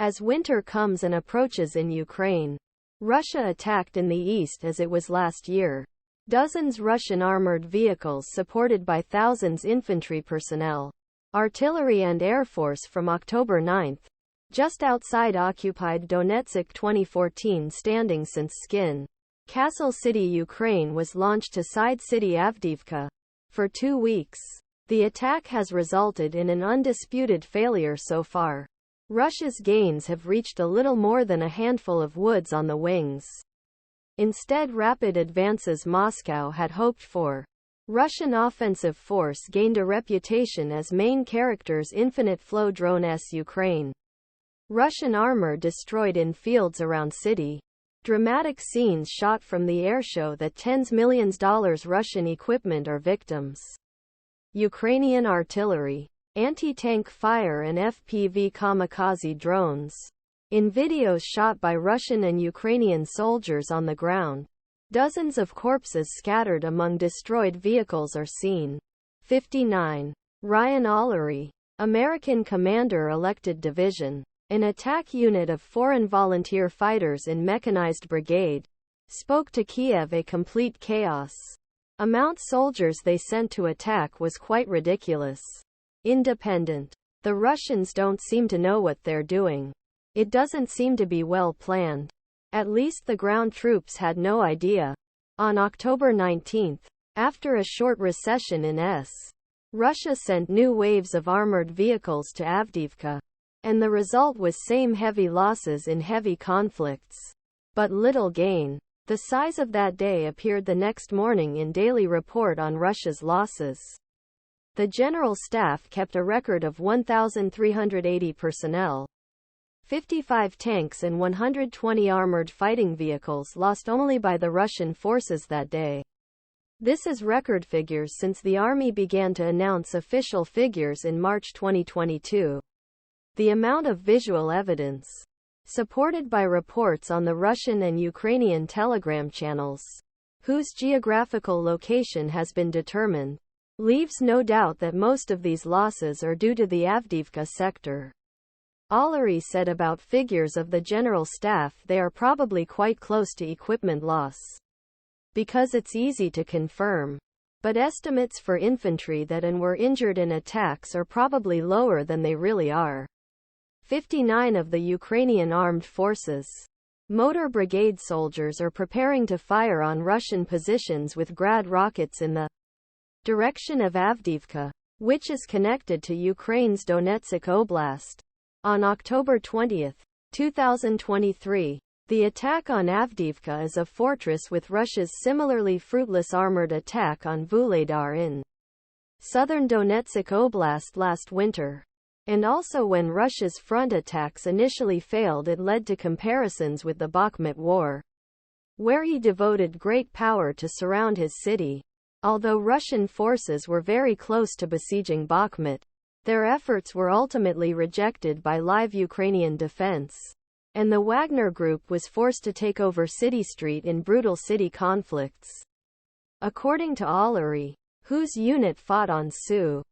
As winter comes and approaches in Ukraine, Russia attacked in the east as it was last year. Dozens Russian armored vehicles supported by thousands infantry personnel, artillery and air force from October 9, just outside occupied Donetsk 2014 standing since Skin Castle City, Ukraine was launched to side city Avdiivka. For 2 weeks, the attack has resulted in an undisputed failure so far. Russia's gains have reached a little more than a handful of woods on the wings. Instead, rapid advances Moscow had hoped for. Russian offensive force gained a reputation as main character's infinite flow drone S Ukraine. Russian armor destroyed in fields around city. Dramatic scenes shot from the airshow that tens millions dollars Russian equipment are victims. Ukrainian artillery, anti-tank fire and FPV kamikaze drones. In videos shot by Russian and Ukrainian soldiers on the ground, dozens of corpses scattered among destroyed vehicles are seen. 59. Ryan Allery, American Commander-Elected Division, an attack unit of foreign volunteer fighters in Mechanized Brigade, spoke to Kiev a complete chaos. Amount soldiers they sent to attack was quite ridiculous. Independent. The Russians don't seem to know what they're doing. It doesn't seem to be well planned. At least the ground troops had no idea. On October 19, after a short recession in Russia sent new waves of armored vehicles to Avdiivka. And the result was same heavy losses in heavy conflicts. But little gain. The size of that day appeared the next morning in daily report on Russia's losses. The General Staff kept a record of 1,380 personnel. 55 tanks and 120 armored fighting vehicles lost only by the Russian forces that day. This is record figures since the army began to announce official figures in March 2022. The amount of visual evidence, supported by reports on the Russian and Ukrainian telegram channels, whose geographical location has been determined, leaves no doubt that most of these losses are due to the Avdiivka sector. Allery said about figures of the General Staff they are probably quite close to equipment loss. Because it's easy to confirm. But estimates for infantry that were injured in attacks are probably lower than they really are. 59 of the Ukrainian armed forces, motor brigade soldiers are preparing to fire on Russian positions with Grad rockets in the direction of Avdiivka, which is connected to Ukraine's Donetsk Oblast. On October 20, 2023, the attack on Avdiivka is a fortress with Russia's similarly fruitless armored attack on Vuhledar in southern Donetsk Oblast last winter. And also when Russia's front attacks initially failed, it led to comparisons with the Bakhmut War, where he devoted great power to surround his city. Although Russian forces were very close to besieging Bakhmut, their efforts were ultimately rejected by live Ukrainian defense, and the Wagner Group was forced to take over City Street in brutal city conflicts. According to Allery, whose unit fought on Su.